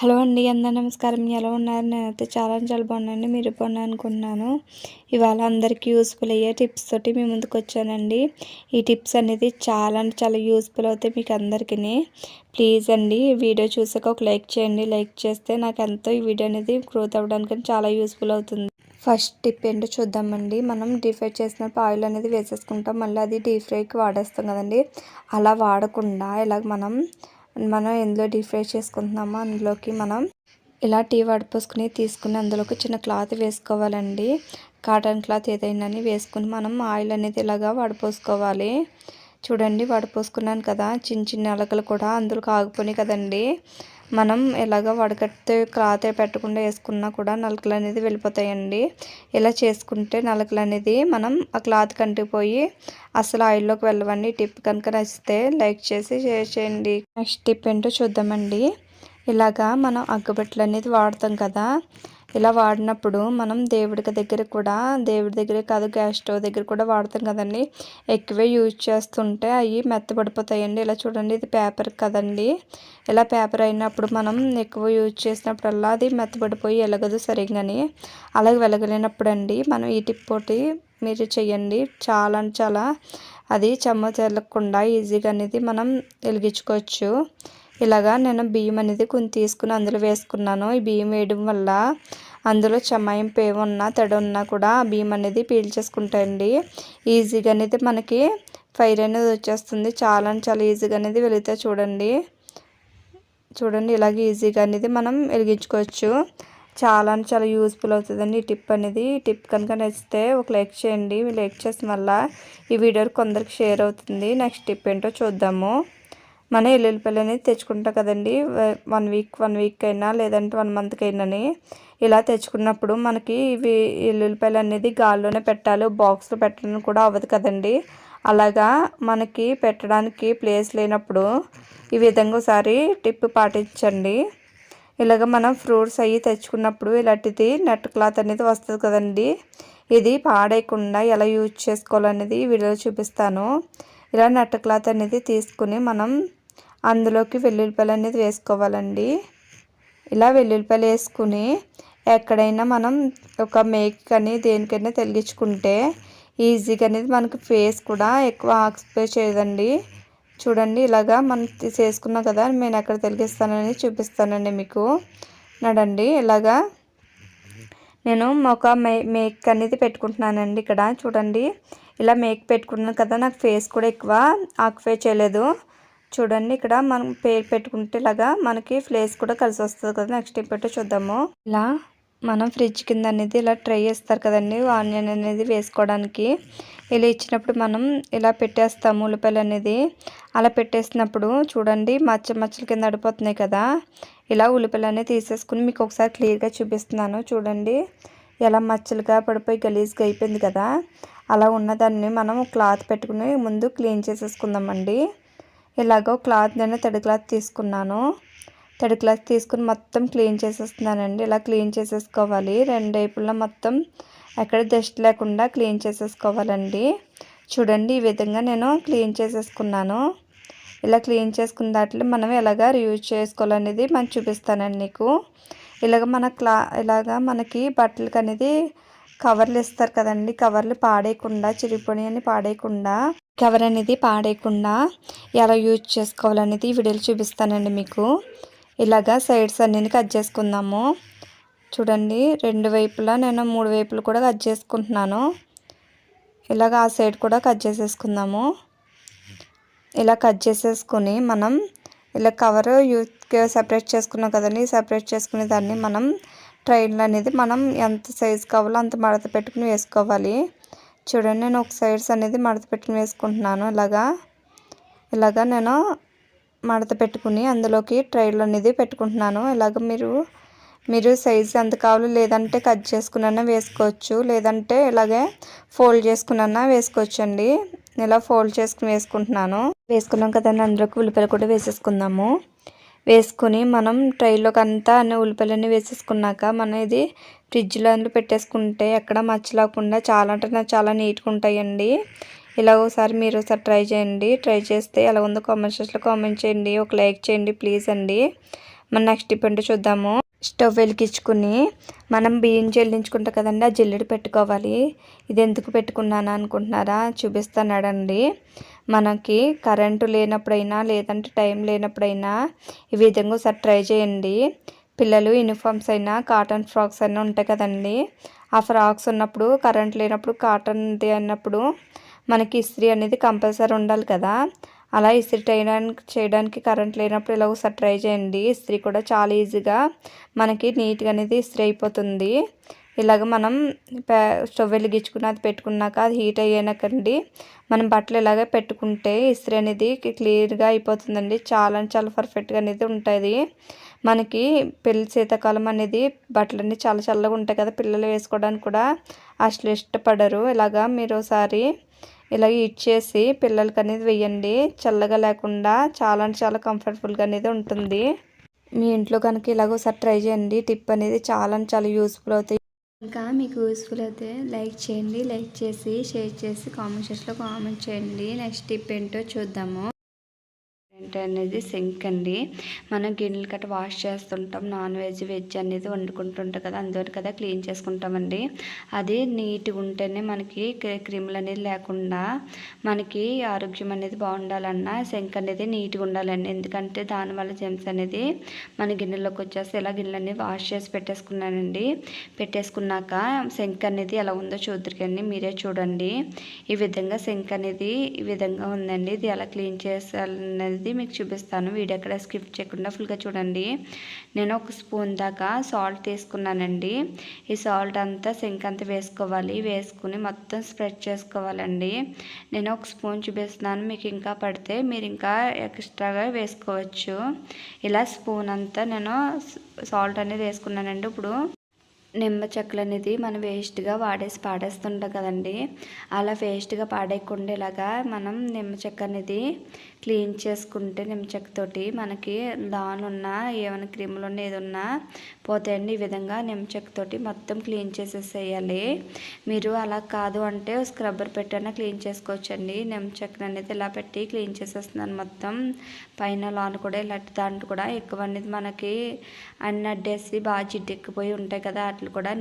Hello అండి, అందరూ నమస్కారం. ఎలా ఉన్నారు? నేనైతే చాలా బాగున్నానండి. మీరు బాగున్నారు అనుకుంటున్నాను. ఇవాళ అందరికీ యూస్ఫుల్ అయ్యే టిప్స్ తోటి మీ ముందుకు వచ్చానండి. ఈ టిప్స్ అనేది చాలా యూస్ఫుల్ అవుతాయి మీకు అందరికీ. ప్లీజ్ అండి, వీడియో చూసాక ఒక లైక్ చేయండి. లైక్ చేస్తే నాకు ఎంతో ఈ వీడియో అనేది గ్రోత్ అవ్వడానికి చాలా యూస్ఫుల్ అవుతుంది. ఫస్ట్ టిప్ ఏంటో చూద్దామండి. మనం డీప్ ఫ్రై చేసినప్పుడు ఆయిల్ అనేది వేసేసుకుంటాం, మళ్ళీ అది డీప్ ఫ్రైకి వాడేస్తాం కదండి. అలా వాడకుండా ఇలాగ మనం ఎందులో డీప్ ఫ్రై చేసుకుంటున్నామో అందులోకి మనం ఇలా టీ వడపోసుకుని తీసుకుని అందులోకి చిన్న క్లాత్ వేసుకోవాలండి. కాటన్ క్లాత్ ఏదైనా వేసుకుని మనం ఆయిల్ అనేది ఇలాగా వడపోసుకోవాలి. చూడండి, వడపోసుకున్నాను కదా, చిన్న అలకలు కూడా అందులోకి ఆగిపోయినాయి కదండి. మనం ఇలాగ వడకట్టే క్లాత్ పెట్టకుండా వేసుకున్నా కూడా నలకలు అనేది వెళ్ళిపోతాయండి. ఇలా చేసుకుంటే నలకలు అనేది మనం ఆ క్లాత్ కంటిపోయి అసలు ఆయిల్లోకి వెళ్ళవండి. టిప్ కనుక నచ్చితే లైక్ చేసి షేర్ చేయండి. నెక్స్ట్ టిప్ ఏంటో చూద్దామండి. ఇలాగా మనం అగ్గబెట్టలు అనేది వాడతాం కదా. ఇలా వాడినప్పుడు మనం దేవుడి దగ్గరే కాదు, గ్యాస్ స్టవ్ దగ్గర కూడా వాడతాం కదండి. ఎక్కువే యూజ్ చేస్తుంటే అవి మెత్తబడిపోతాయండి. ఇలా చూడండి, ఇది పేపర్ కదండి. ఇలా పేపర్ అయినప్పుడు మనం ఎక్కువ యూజ్ చేసినప్పుడల్లా అది మెత్తబడిపోయి వెలగదు సరిగ్గాని. అలాగే వెలగలేనప్పుడు అండి మనం ఈ టిప్ తోటి మీరు చేయండి. చాలా అది చెమ్మ చెల్లకుండా ఈజీగా అనేది మనం వెలిగించుకోవచ్చు. ఇలాగా నేను బియ్యం అనేది కొన్ని తీసుకుని అందులో వేసుకున్నాను. ఈ బియ్యం వేయడం వల్ల అందులో చెమ్మాయింపు ఏమున్నా తడి ఉన్నా కూడా బియ్యం అనేది పీల్చేసుకుంటాయండి. ఈజీగా అనేది మనకి ఫైర్ అనేది వచ్చేస్తుంది. చాలా ఈజీగా అనేది వెలిగితే చూడండి ఇలాగ ఈజీగా అనేది మనం వెలిగించుకోవచ్చు. చాలా యూస్ఫుల్ అవుతుందండి ఈ టిప్ అనేది. ఈ టిప్ కనుక నచ్చితే ఒక లైక్ చేయండి. లైక్ చేసిన వల్ల ఈ వీడియో కొందరికి షేర్ అవుతుంది. నెక్స్ట్ టిప్ ఏంటో చూద్దాము. మన ఎల్లుల్లిపాయలు అనేది తెచ్చుకుంటాం కదండి. వన్ వీక్ అయినా లేదంటే 1 మంత్కి అయినా ఇలా తెచ్చుకున్నప్పుడు మనకి ఇవి ఎల్లుల్లిపాయలు అనేది గాల్లోనే పెట్టాలి. బాక్స్లో పెట్టడం కూడా అవ్వదు కదండి. అలాగా మనకి పెట్టడానికి ప్లేస్ లేనప్పుడు ఈ విధంగా ఒకసారి టిప్ పాటించండి. ఇలాగ మనం ఫ్రూట్స్ అవి తెచ్చుకున్నప్పుడు ఇలాంటిది నెట్ క్లాత్ అనేది వస్తుంది కదండి. ఇది పాడేయకుండా ఎలా యూజ్ చేసుకోవాలనేది వీడియోలో చూపిస్తాను. ఇలా నెట్ క్లాత్ అనేది తీసుకుని మనం అందులోకి వెల్లుల్లిపాయలు అనేది వేసుకోవాలండి. ఇలా వెల్లుల్లిపాయలు వేసుకుని ఎక్కడైనా మనం ఒక మేక్ కానీ దేనికైనా తగిలించుకుంటే ఈజీగా అనేది మనకి ఫేస్ కూడా ఎక్కువ ఆక్సిపై చేయదండి. చూడండి, ఇలాగా మనం చేసుకున్నాం కదా, నేను ఎక్కడ తొలగిస్తానని చూపిస్తానండి మీకు. నడండి, ఇలాగా నేను ఒక మేక్ అనేది పెట్టుకుంటున్నానండి. ఇక్కడ చూడండి, ఇలా మేక్ పెట్టుకున్నాను కదా, నాకు ఫేస్ కూడా ఎక్కువ ఆక్యుపై చేయలేదు. చూడండి, ఇక్కడ మనం పేరు పెట్టుకుంటే ఇలాగా మనకి ఫ్లేస్ కూడా కలిసి వస్తుంది కదా. నెక్స్ట్ ఏంటో చూద్దాము. ఇలా మనం ఫ్రిడ్జ్ కింద అనేది ఇలా ట్రై చేస్తారు కదండి, ఆనియన్ అనేది వేసుకోవడానికి. ఇలా ఇచ్చినప్పుడు మనం ఇలా పెట్టేస్తాము ఉల్లిపాయలు అనేది. అలా పెట్టేసినప్పుడు చూడండి, మచ్చల కింద అడిపోతున్నాయి కదా. ఇలా ఉల్లిపాయలు అనేది తీసేసుకుని మీకు ఒకసారి క్లియర్గా చూపిస్తున్నాను. చూడండి, ఎలా మచ్చలుగా పడిపోయి గలీజ్గా అయిపోయింది కదా. అలా ఉన్నదాన్ని మనం క్లాత్ పెట్టుకుని ముందు క్లీన్ చేసేసుకుందామండి. ఇలాగో క్లాత్ నేను తడి క్లాత్ తీసుకున్నాను. తడి క్లాత్ తీసుకుని మొత్తం క్లీన్ చేసేస్తున్నానండి. ఇలా క్లీన్ చేసేసుకోవాలి. 2 వైపులా మొత్తం ఎక్కడ డస్ట్ లేకుండా క్లీన్ చేసేసుకోవాలండి. చూడండి, ఈ విధంగా నేను క్లీన్ చేసేసుకున్నాను. ఇలా క్లీన్ చేసుకున్న దాంట్లో మనం ఎలాగ యూజ్ చేసుకోవాలనేది మనం చూపిస్తానండి మీకు. ఇలాగ మనకి బట్టలకి అనేది కవర్లు ఇస్తారు కదండి. కవర్లు పాడేయకుండా, చిరిగిపోయినవి పాడేయకుండా, కవర్ అనేది పాడేయకుండా ఎలా యూజ్ చేసుకోవాలనేది ఈ వీడియోలో చూపిస్తానండి మీకు. ఇలాగా సైడ్స్ అన్నీ కట్ చేసుకుందాము. చూడండి, 2 వైపులా నేను 3 వైపులు కూడా కట్ చేసుకుంటున్నాను. ఇలాగ ఆ సైడ్ కూడా కట్ చేసేసుకుందాము. ఇలా కట్ చేసేసుకుని మనం ఇలా కవర్ సెపరేట్ చేసుకున్నాం కదండి. సెపరేట్ చేసుకునే దాన్ని మనం ట్రైన్లో అనేది మనం ఎంత సైజు కావాలో అంత మడత పెట్టుకుని వేసుకోవాలి. చూడండి, నేను ఒక సైడ్స్ అనేది మడత పెట్టుకుని వేసుకుంటున్నాను. ఇలాగా నేను మడత పెట్టుకుని అందులోకి ట్రైలో అనేది పెట్టుకుంటున్నాను. ఇలాగ మీరు సైజు ఎంత కావాలో లేదంటే కట్ చేసుకున్నా వేసుకోవచ్చు, లేదంటే ఇలాగే ఫోల్డ్ చేసుకున్నా వేసుకోవచ్చు అండి. ఇలా ఫోల్డ్ చేసుకుని వేసుకున్నాం కదండి. అందులోకి ఉల్లిపాయలు కూడా వేసేసుకుందాము. వేసుకొని మనం ట్రైలోకి అంతా అన్ని ఉల్లిపాయలన్నీ వేసేసుకున్నాక మనం ఇది ఫ్రిడ్జ్లో పెట్టేసుకుంటే ఎక్కడ మచ్చలేకుండా చాలా నీట్గా ఉంటాయండి. ఇలా ఒకసారి మీరు ఒకసారి ట్రై చేయండి. ట్రై చేస్తే ఎలా ఉందో కామెంట్ సెక్షన్లో కామెంట్ చేయండి. ఒక లైక్ చేయండి ప్లీజ్ అండి. మన నెక్స్ట్ టిప్ ఏంటో చూద్దాము. స్టవ్ వెలిగించుకుని మనం బియ్యం చెల్లించుకుంటాం కదండి, ఆ జల్లెడ పెట్టుకోవాలి. ఇది ఎందుకు పెట్టుకున్నాను అనుకుంటున్నారా? చూపిస్తున్నాడండి. మనకి కరెంటు లేనప్పుడైనా లేదంటే టైం లేనప్పుడైనా ఈ విధంగా ఒకసారి ట్రై చేయండి. పిల్లలు యూనిఫామ్స్ అయినా కాటన్ ఫ్రాక్స్ అయినా ఉంటాయి కదండి, ఆ ఫ్రాక్స్ ఉన్నప్పుడు కరెంట్ లేనప్పుడు కాటన్ది అన్నప్పుడు మనకి ఇస్త్రీ అనేది కంపల్సరీ ఉండాలి కదా. అలా ఇస్త్రీ చేయడానికి కరెంట్ లేనప్పుడు ఇలా ఒకసారి ట్రై చేయండి. ఇస్త్రీ కూడా చాలా ఈజీగా మనకి నీట్గా అనేది ఇస్త్రీ అయిపోతుంది. ఇలాగ మనం స్టవ్ వెలిగించుకుని అది పెట్టుకున్నాక అది హీట్ అయ్యాకండి మనం బట్టలు ఇలాగ పెట్టుకుంటే ఇస్త్రీ అనేది క్లియర్గా అయిపోతుందండి. చాలా చాలా పర్ఫెక్ట్గా అనేది ఉంటుంది. మనకి శీతాకాలం అనేది బట్టలన్నీ చాలా చల్లగా ఉంటాయి కదా, పిల్లలు వేసుకోవడానికి కూడా అసలు ఇష్టపడరు. ఇలాగా మీరు ఒకసారి ఇలా హీట్ చేసి పిల్లలకి అనేది వేయండి. చల్లగా లేకుండా చాలా అంటే చాలా కంఫర్టబుల్గా అనేది ఉంటుంది. మీ ఇంట్లో కనుక ఇలాగ ఒకసారి ట్రై చేయండి. టిప్ అనేది చాలా అంటే చాలా యూస్ఫుల్ అవుతాయి. ఇంకా మీకు యూస్ఫుల్ అయితే లైక్ చేయండి. లైక్ చేసి షేర్ చేసి కామెంట్ సెక్షన్లో కామెంట్ చేయండి. నెక్స్ట్ టిప్ ఏంటో చూద్దాము. అనేది సింక్ అండి. మనం గిన్నెలు కట్ట వాష్ చేస్తుంటాం, నాన్ వెజ్ వెజ్ అనేది వండుకుంటుంటాం కదా, అందువల్ల కదా క్లీన్ చేసుకుంటామండి. అది నీట్గా ఉంటేనే మనకి క్రిములు అనేది లేకుండా మనకి ఆరోగ్యం అనేది బాగుండాలన్నా సింక్ అనేది నీట్గా ఉండాలండి. ఎందుకంటే దానివల్ల జెమ్స్ అనేది మన గిన్నెలోకి వచ్చేసి ఇలా గిన్నెలు అనేది వాష్ చేసి పెట్టేసుకున్నానండి. పెట్టేసుకున్నాక సింక్ అనేది ఎలా ఉందో చూద్దరికండి, మీరే చూడండి. ఈ విధంగా సింక్ అనేది ఈ విధంగా ఉందండి. ఇది ఎలా క్లీన్ చేయాలనేది మీకు చూపిస్తాను. వీడియో ఎక్కడ స్కిప్ చేయకుండా ఫుల్గా చూడండి. నేను ఒక స్పూన్ దాకా సాల్ట్ తీసుకున్నానండి. ఈ సాల్ట్ అంతా సింక్ అంతా వేసుకోవాలి. వేసుకుని మొత్తం స్ప్రెడ్ చేసుకోవాలండి. నేను ఒక స్పూన్ చూపిస్తున్నాను, మీకు ఇంకా పడితే మీరు ఇంకా ఎక్స్ట్రాగా వేసుకోవచ్చు. ఇలా స్పూన్ అంతా నేను సాల్ట్ అనేది వేసుకున్నానండి. ఇప్పుడు నిమ్మ చెక్కలు అనేది మనం వేస్ట్గా పాడేస్తుంటాం కదండి, అలా వేస్ట్గా పాడేయకుండా ఇలాగా మనం నిమ్మ చెక్క అనేది క్లీన్ చేసుకుంటే నిమ్మ చెక్కతోటి మనకి దానిలున్న ఏమైనా క్రిములు ఉన్న ఏదన్నా పోతాయండి. ఈ విధంగా నిమ్మ చెక్కతోటి మొత్తం క్లీన్ చేసేసేయాలి. మీరు అలా కాదు అంటే స్క్రబ్బర్ పెట్టైనా క్లీన్ చేసుకోవచ్చండి. నిమ్మ చెక్కను అనేది ఇలా పెట్టి క్లీన్ చేసేస్తున్నాను మొత్తం. పైన లాన్ కూడా ఇలాంటి దాంట్లో కూడా ఎక్కువ అనేది మనకి అన్ని అడ్డేసి బాగా జిడ్డెక్కిపోయి ఉంటాయి కదా, వాటిని కూడా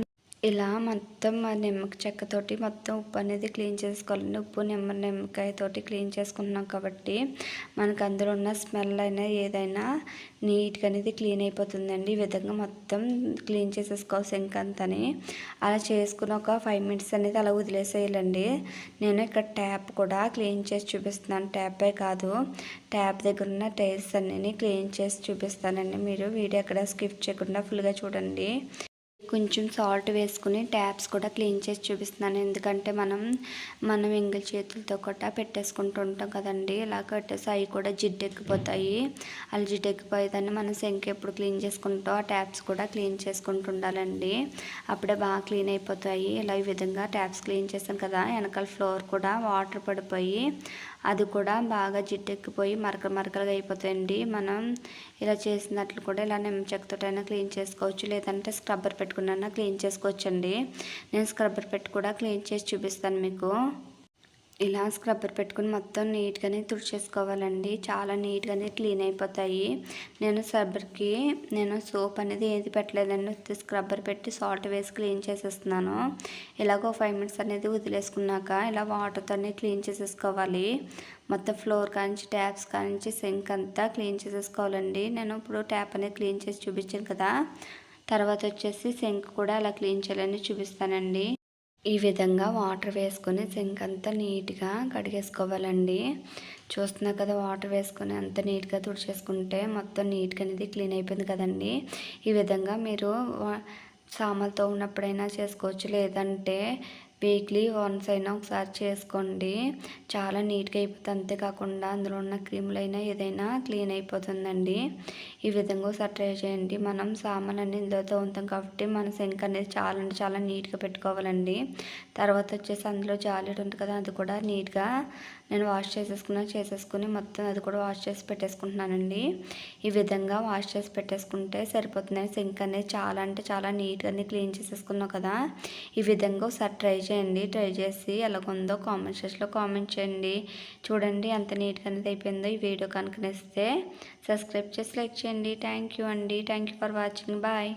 ఇలా మొత్తం నిమ్మ చెక్కతోటి మొత్తం ఉప్పు అనేది క్లీన్ చేసుకోవాలండి. ఉప్పు నిమ్మకాయతోటి క్లీన్ చేసుకుంటున్నాం కాబట్టి మనకు అందులో ఉన్న స్మెల్ అయినా ఏదైనా నీట్గా అనేది క్లీన్ అయిపోతుందండి. ఈ విధంగా మొత్తం క్లీన్ చేసేసుకోవాలి సింక్ అంతని. అలా చేసుకుని ఒక 5 మినిట్స్ అనేది అలా వదిలేసేయాలండి. నేను ఇక్కడ ట్యాప్ కూడా క్లీన్ చేసి చూపిస్తున్నాను. ట్యాపే కాదు, ట్యాప్ దగ్గర ఉన్న టైల్స్ అన్నీ క్లీన్ చేసి చూపిస్తానండి. మీరు వీడియో ఎక్కడ స్కిప్ చేయకుండా ఫుల్గా చూడండి. కొంచెం సాల్ట్ వేసుకుని ట్యాప్స్ కూడా క్లీన్ చేసి చూపిస్తున్నాను. ఎందుకంటే మనం ఎంగిల్ చేతులతో కూడా పెట్టేసుకుంటూ ఉంటాం కదండి, ఇలా కట్టేసి అవి కూడా జిడ్డెక్కిపోతాయి. అలా జిడ్డెక్కిపోయేదాన్ని మనం సింక్ ఎప్పుడు క్లీన్ చేసుకుంటాం ఆ ట్యాప్స్ కూడా క్లీన్ చేసుకుంటూ ఉండాలండి. అప్పుడే బాగా క్లీన్ అయిపోతాయి. ఇలా ఈ విధంగా ట్యాప్స్ క్లీన్ చేస్తాను కదా, వెనకాల ఫ్లోర్ కూడా వాటర్ పడిపోయి అది కూడా బాగా జిడ్డెక్కిపోయి మరకలుగా అయిపోతాయండి. మనం ఇలా చేసినట్లు కూడా ఇలా నిమ్మ చెక్కతోటైనా క్లీన్ చేసుకోవచ్చు, లేదంటే స్క్రబ్బర్ పెట్టుకున్నా క్లీన్ చేసుకోవచ్చండి. నేను స్క్రబ్బర్ పెట్టి కూడా క్లీన్ చేసి చూపిస్తాను మీకు. ఇలా స్క్రబ్బర్ పెట్టుకుని మొత్తం నీట్గానే తుడిచేసుకోవాలండి. చాలా నీట్గానే క్లీన్ అయిపోతాయి. నేను స్క్రబ్బర్కి సోప్ అనేది ఏది పెట్టలేదండి, స్క్రబ్బర్ పెట్టి సాల్ట్ వేసి క్లీన్ చేసేస్తున్నాను. ఇలాగో 5 మినిట్స్ అనేది వదిలేసుకున్నాక ఇలా వాటర్తోనే క్లీన్ చేసేసుకోవాలి. మొత్తం ఫ్లోర్ కానించి ట్యాప్స్ కానించి సింక్ అంతా క్లీన్ చేసేసుకోవాలండి. నేను ఇప్పుడు ట్యాప్ అనేది క్లీన్ చేసి చూపించాను కదా, తర్వాత వచ్చేసి సింక్ కూడా అలా క్లీన్ చేయాలని చూపిస్తానండి. ఈ విధంగా వాటర్ వేసుకొని సింక్ అంతా నీట్గా కడిగేసుకోవాలండి. చూస్తున్నా కదా, వాటర్ వేసుకొని అంత నీట్గా తుడిచేసుకుంటే మొత్తం నీట్గా అనేది క్లీన్ అయిపోయింది కదండి. ఈ విధంగా మీరు సామాన్లతో ఉన్నప్పుడైనా చేసుకోవచ్చు, లేదంటే వీక్లీ వన్స్ అయినా ఒకసారి చేసుకోండి. చాలా నీట్గా అయిపోతుంది. అంతేకాకుండా అందులో ఉన్న క్రీములైనా ఏదైనా క్లీన్ అయిపోతుందండి. ఈ విధంగా ఒకసారి ట్రై చేయండి. మనం సామాన్ అన్ని ఇందులో ఉంటాం కాబట్టి మన సింక్ అనేది చాలా అంటే చాలా నీట్గా పెట్టుకోవాలండి. తర్వాత వచ్చేసి అందులో జాలీడ్ ఉంటుంది కదా, అది కూడా నీట్గా నేను వాష్ చేసేసుకుని మొత్తం అది కూడా వాష్ చేసి పెట్టేసుకుంటున్నానండి. ఈ విధంగా వాష్ చేసి పెట్టేసుకుంటే సరిపోతుంది. సింక్ అనేది చాలా అంటే చాలా నీట్గా అన్ని క్లీన్ చేసేసుకున్నాం కదా. ఈ విధంగా ఒకసారి ట్రై చేయండి. ట్రై చేసి ఎలాగుందో కామెంట్ సెక్షన్లో కామెంట్ చేయండి. చూడండి ఎంత నీట్గా అనేది అయిపోయిందో. ఈ వీడియో కనుక నచ్చితే సబ్స్క్రైబ్ చేసి లైక్ చేయండి. థ్యాంక్ యూ అండి. Thank you for watching. Bye.